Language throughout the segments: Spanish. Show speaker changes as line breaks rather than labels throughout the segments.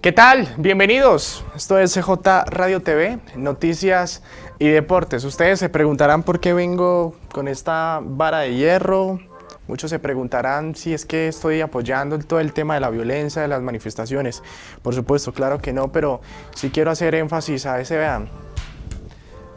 ¿Qué tal? Bienvenidos. Esto es CJ Radio TV, noticias y deportes. Ustedes se preguntarán por qué vengo con esta vara de hierro. Muchos se preguntarán si es que estoy apoyando todo el tema de la violencia, de las manifestaciones. Por supuesto, claro que no, pero sí quiero hacer énfasis a ese, vean,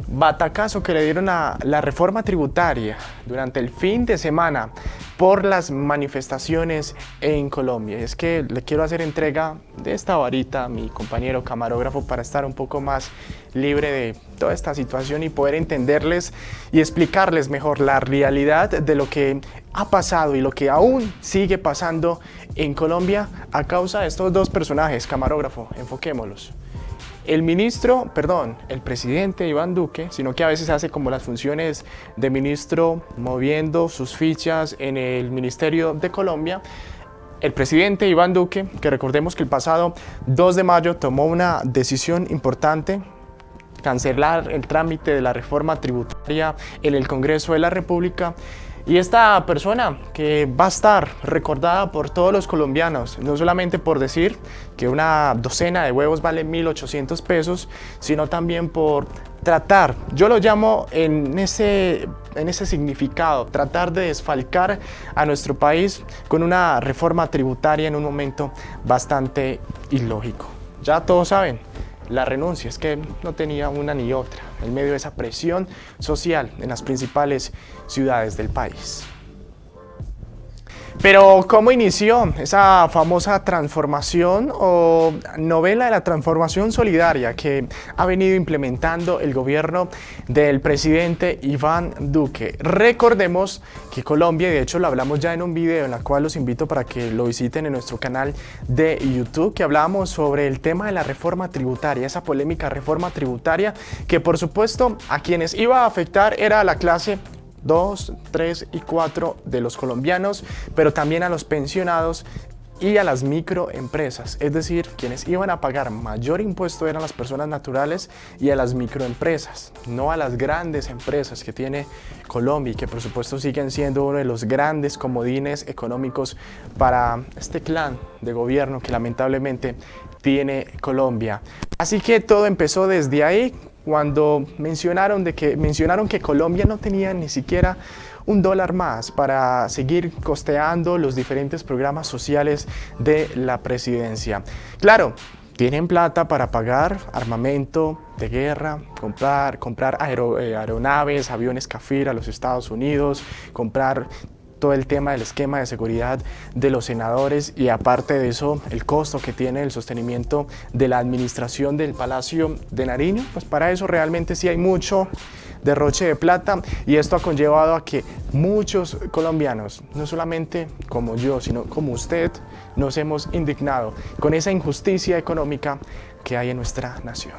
batacazo que le dieron a la reforma tributaria durante el fin de semana por las manifestaciones en Colombia. Es que le quiero hacer entrega de esta varita a mi compañero camarógrafo para estar un poco más libre de toda esta situación y poder entenderles y explicarles mejor la realidad de lo que ha pasado y lo que aún sigue pasando en Colombia a causa de estos dos personajes. Camarógrafo, enfoquémoslos. El presidente Iván Duque, sino que a veces hace como las funciones de ministro moviendo sus fichas en el Ministerio de Colombia. El presidente Iván Duque, que recordemos que el pasado 2 de mayo tomó una decisión importante, cancelar el trámite de la reforma tributaria en el Congreso de la República. Y esta persona que va a estar recordada por todos los colombianos, no solamente por decir que una docena de huevos vale 1.800 pesos, sino también por tratar, yo lo llamo en ese significado, tratar de desfalcar a nuestro país con una reforma tributaria en un momento bastante ilógico. Ya todos saben, la renuncia, es que no tenía una ni otra, en medio de esa presión social en las principales ciudades del país. Pero ¿cómo inició esa famosa transformación o novela de la transformación solidaria que ha venido implementando el gobierno del presidente Iván Duque? Recordemos que Colombia, y de hecho lo hablamos ya en un video en el cual los invito para que lo visiten en nuestro canal de YouTube, que hablábamos sobre el tema de la reforma tributaria, esa polémica reforma tributaria que por supuesto a quienes iba a afectar era a la clase 2, 3 y 4 de los colombianos, pero también a los pensionados y a las microempresas, es decir, quienes iban a pagar mayor impuesto eran las personas naturales y a las microempresas, no a las grandes empresas que tiene Colombia y que por supuesto siguen siendo uno de los grandes comodines económicos para este clan de gobierno que lamentablemente tiene Colombia. Así que todo empezó desde ahí, cuando mencionaron que Colombia no tenía ni siquiera $1 más para seguir costeando los diferentes programas sociales de la presidencia. Claro, tienen plata para pagar armamento de guerra, comprar aeronaves, aviones Cafir a los Estados Unidos, comprar todo el tema del esquema de seguridad de los senadores y aparte de eso el costo que tiene el sostenimiento de la administración del Palacio de Nariño, pues para eso realmente sí hay mucho derroche de plata y esto ha conllevado a que muchos colombianos, no solamente como yo, sino como usted, nos hemos indignado con esa injusticia económica que hay en nuestra nación.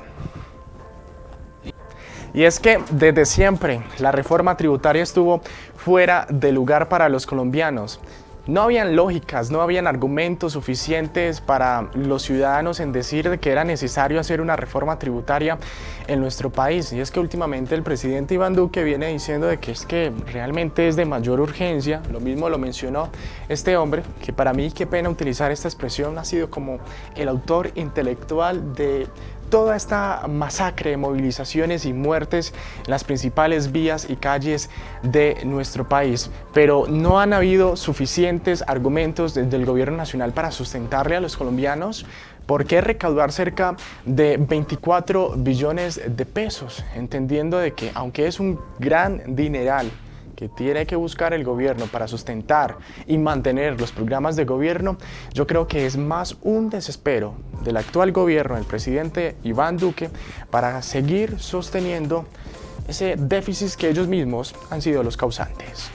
Y es que desde siempre la reforma tributaria estuvo fuera de lugar para los colombianos. No habían lógicas, no habían argumentos suficientes para los ciudadanos en decir de que era necesario hacer una reforma tributaria en nuestro país. Y es que últimamente el presidente Iván Duque viene diciendo de que es que realmente es de mayor urgencia. Lo mismo lo mencionó este hombre, que para mí, qué pena utilizar esta expresión, ha sido como el autor intelectual de toda esta masacre de movilizaciones y muertes en las principales vías y calles de nuestro país. Pero no han habido suficientes argumentos desde el gobierno nacional para sustentarle a los colombianos. ¿Por qué recaudar cerca de 24 billones de pesos? Entendiendo de que aunque es un gran dineral que tiene que buscar el gobierno para sustentar y mantener los programas de gobierno, yo creo que es más un desespero del actual gobierno, del presidente Iván Duque, para seguir sosteniendo ese déficit que ellos mismos han sido los causantes.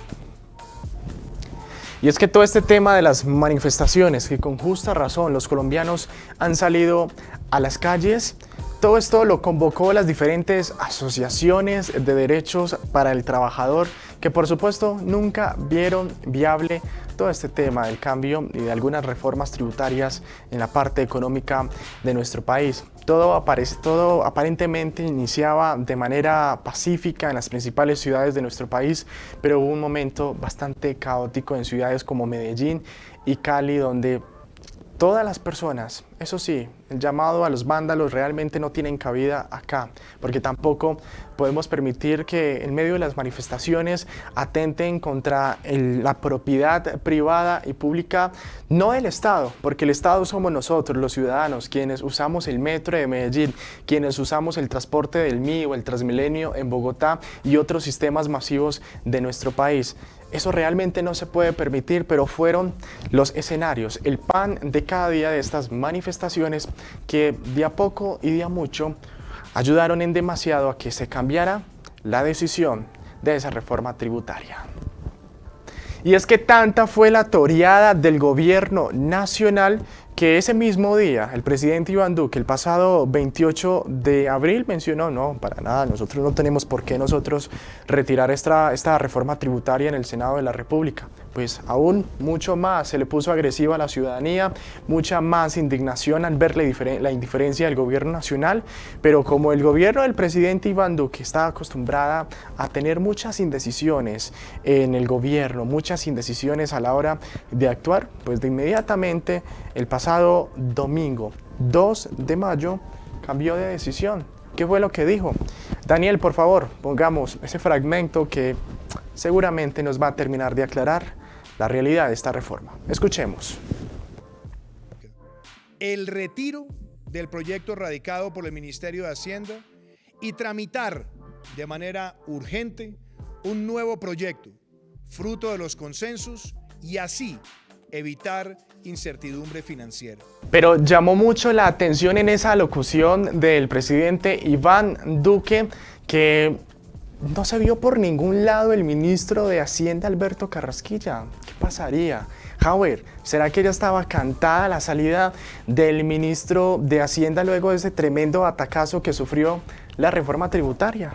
Y es que todo este tema de las manifestaciones, que con justa razón los colombianos han salido a las calles, todo esto lo convocó las diferentes asociaciones de derechos para el trabajador, que por supuesto nunca vieron viable todo este tema del cambio y de algunas reformas tributarias en la parte económica de nuestro país. Todo aparentemente iniciaba de manera pacífica en las principales ciudades de nuestro país, pero hubo un momento bastante caótico en ciudades como Medellín y Cali, donde todas las personas. Eso sí, el llamado a los vándalos realmente no tienen cabida acá, porque tampoco podemos permitir que en medio de las manifestaciones atenten contra la propiedad privada y pública, no del Estado, porque el Estado somos nosotros, los ciudadanos, quienes usamos el metro de Medellín, quienes usamos el transporte del MI o el Transmilenio en Bogotá y otros sistemas masivos de nuestro país. Eso realmente no se puede permitir, pero fueron los escenarios, el pan de cada día de estas manifestaciones que de a poco y de a mucho ayudaron en demasiado a que se cambiara la decisión de esa reforma tributaria. Y es que tanta fue la toreada del gobierno nacional que ese mismo día el presidente Iván Duque, el pasado 28 de abril, mencionó: no, para nada, nosotros no tenemos por qué nosotros retirar esta reforma tributaria en el Senado de la República. Pues aún mucho más se le puso agresiva a la ciudadanía, mucha más indignación al ver la indiferencia del gobierno nacional, pero como el gobierno del presidente Iván Duque está acostumbrada a tener muchas indecisiones en el gobierno, muchas indecisiones a la hora de actuar, pues de inmediatamente el pasado domingo 2 de mayo cambió de decisión. ¿Qué fue lo que dijo? Daniel, por favor, pongamos ese fragmento que seguramente nos va a terminar de aclarar la realidad de esta reforma. Escuchemos.
El retiro del proyecto radicado por el Ministerio de Hacienda y tramitar de manera urgente un nuevo proyecto, fruto de los consensos, y así evitar incertidumbre financiera.
Pero llamó mucho la atención en esa locución del presidente Iván Duque que no se vio por ningún lado el ministro de Hacienda, Alberto Carrasquilla. ¿Qué pasaría? Howard, ¿será que ya estaba cantada la salida del ministro de Hacienda luego de ese tremendo atacazo que sufrió la reforma tributaria?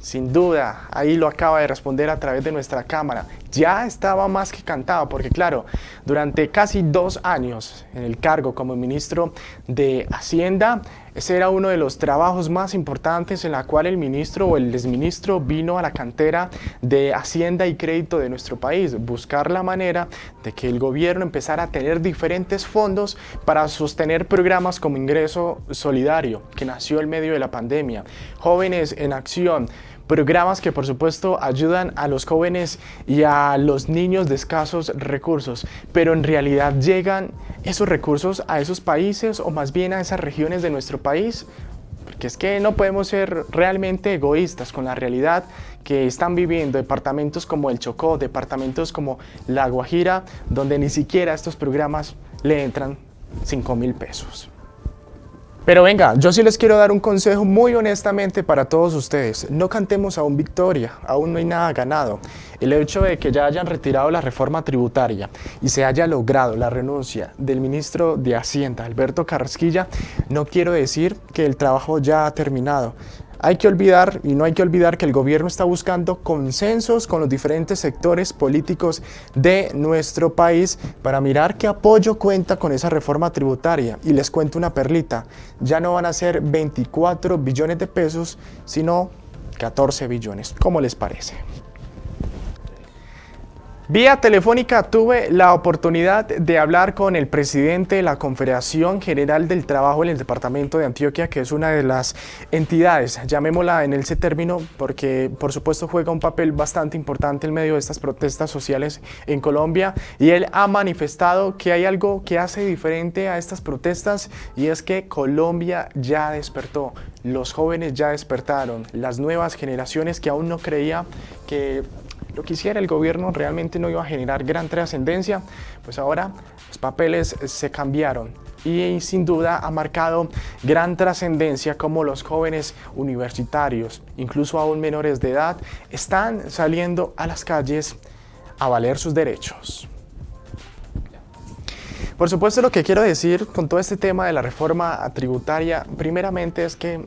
Sin duda, ahí lo acaba de responder a través de nuestra cámara. Ya estaba más que cantado, porque claro, durante casi 2 años en el cargo como ministro de Hacienda, ese era uno de los trabajos más importantes en la cual el ministro o el exministro vino a la cantera de Hacienda y Crédito de nuestro país, buscar la manera de que el gobierno empezara a tener diferentes fondos para sostener programas como Ingreso Solidario, que nació en medio de la pandemia, Jóvenes en Acción, programas que por supuesto ayudan a los jóvenes y a los niños de escasos recursos, pero en realidad llegan esos recursos a esos países o más bien a esas regiones de nuestro país, porque es que no podemos ser realmente egoístas con la realidad que están viviendo departamentos como el Chocó, departamentos como La Guajira, donde ni siquiera estos programas le entran 5.000 pesos. Pero venga, yo sí les quiero dar un consejo muy honestamente para todos ustedes. No cantemos aún victoria, aún no hay nada ganado. El hecho de que ya hayan retirado la reforma tributaria y se haya logrado la renuncia del ministro de Hacienda, Alberto Carrasquilla, no quiero decir que el trabajo ya ha terminado. Hay que olvidar, y no hay que olvidar, que el gobierno está buscando consensos con los diferentes sectores políticos de nuestro país para mirar qué apoyo cuenta con esa reforma tributaria. Y les cuento una perlita, ya no van a ser 24 billones de pesos, sino 14 billones. ¿Cómo les parece? Vía telefónica tuve la oportunidad de hablar con el presidente de la Confederación General del Trabajo en el departamento de Antioquia, que es una de las entidades, llamémosla en ese término, porque por supuesto juega un papel bastante importante en medio de estas protestas sociales en Colombia, y él ha manifestado que hay algo que hace diferente a estas protestas, y es que Colombia ya despertó, los jóvenes ya despertaron, las nuevas generaciones que aún no creía que lo que hiciera el gobierno realmente no iba a generar gran trascendencia, pues ahora los papeles se cambiaron y sin duda ha marcado gran trascendencia como los jóvenes universitarios, incluso aún menores de edad, están saliendo a las calles a valer sus derechos. Por supuesto, lo que quiero decir con todo este tema de la reforma tributaria, primeramente es que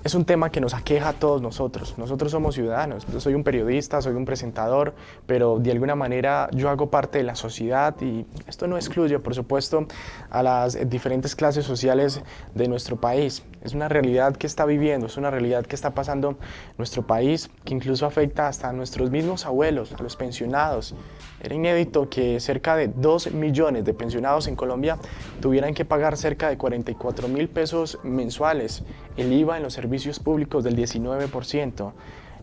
es un tema que nos aqueja a todos nosotros. Nosotros somos ciudadanos. Yo soy un periodista, soy un presentador, pero de alguna manera yo hago parte de la sociedad y esto no excluye, por supuesto, a las diferentes clases sociales de nuestro país. Es una realidad que está viviendo, es una realidad que está pasando nuestro país, que incluso afecta hasta a nuestros mismos abuelos, a los pensionados. Era inédito que cerca de 2 millones de pensionados en Colombia tuvieran que pagar cerca de 44.000 pesos mensuales, el IVA en los servicios públicos del 19%.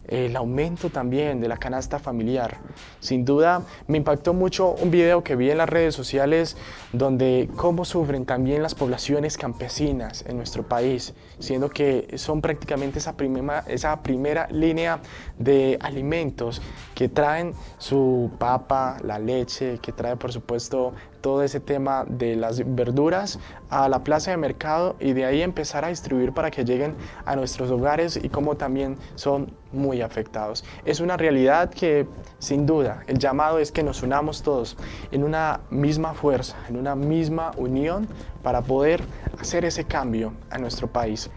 El aumento también de la canasta familiar. Sin duda me impactó mucho un video que vi en las redes sociales donde cómo sufren también las poblaciones campesinas en nuestro país, siendo que son prácticamente esa primera línea de alimentos que traen su papa, la leche, que trae por supuesto todo ese tema de las verduras a la plaza de mercado y de ahí empezar a distribuir para que lleguen a nuestros hogares y como también son muy afectados. Es una realidad que sin duda el llamado es que nos unamos todos en una misma fuerza, en una misma unión para poder hacer ese cambio a nuestro país.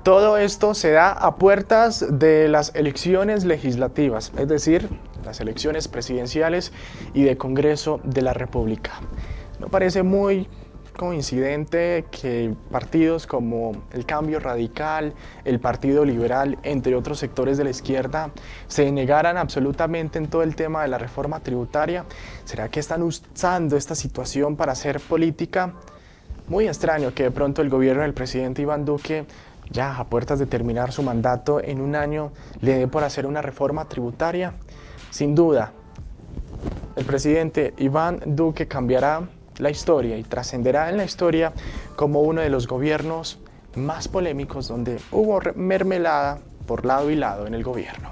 Todo esto se da a puertas de las elecciones legislativas, es decir, las elecciones presidenciales y de Congreso de la República. ¿No parece muy coincidente que partidos como el Cambio Radical, el Partido Liberal, entre otros sectores de la izquierda, se negaran absolutamente en todo el tema de la reforma tributaria? ¿Será que están usando esta situación para hacer política? Muy extraño que de pronto el gobierno del presidente Iván Duque, ya a puertas de terminar su mandato en un año, le dé por hacer una reforma tributaria. Sin duda, el presidente Iván Duque cambiará la historia y trascenderá en la historia como uno de los gobiernos más polémicos donde hubo mermelada por lado y lado en el gobierno.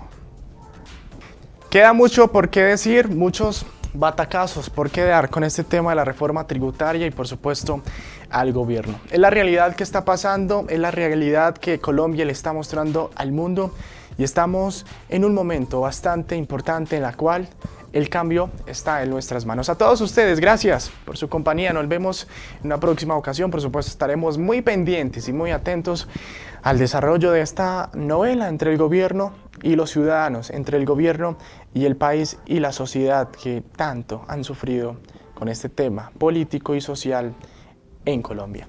Queda mucho por qué decir, muchos batacazos por qué dar con este tema de la reforma tributaria y por supuesto al gobierno. Es la realidad que está pasando, es la realidad que Colombia le está mostrando al mundo y estamos en un momento bastante importante en la cual el cambio está en nuestras manos. A todos ustedes, gracias por su compañía. Nos vemos en una próxima ocasión. Por supuesto, estaremos muy pendientes y muy atentos al desarrollo de esta novela entre el gobierno y los ciudadanos, entre el gobierno y el país y la sociedad que tanto han sufrido con este tema político y social en Colombia.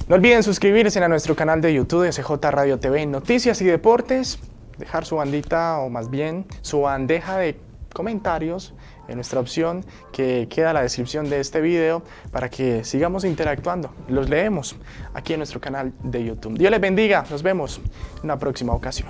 No olviden suscribirse a nuestro canal de YouTube de CJ Radio TV en Noticias y Deportes, dejar su bandita o más bien su bandeja de comentarios en nuestra opción que queda en la descripción de este video para que sigamos interactuando. Los leemos aquí en nuestro canal de YouTube. Dios les bendiga, nos vemos en una próxima ocasión.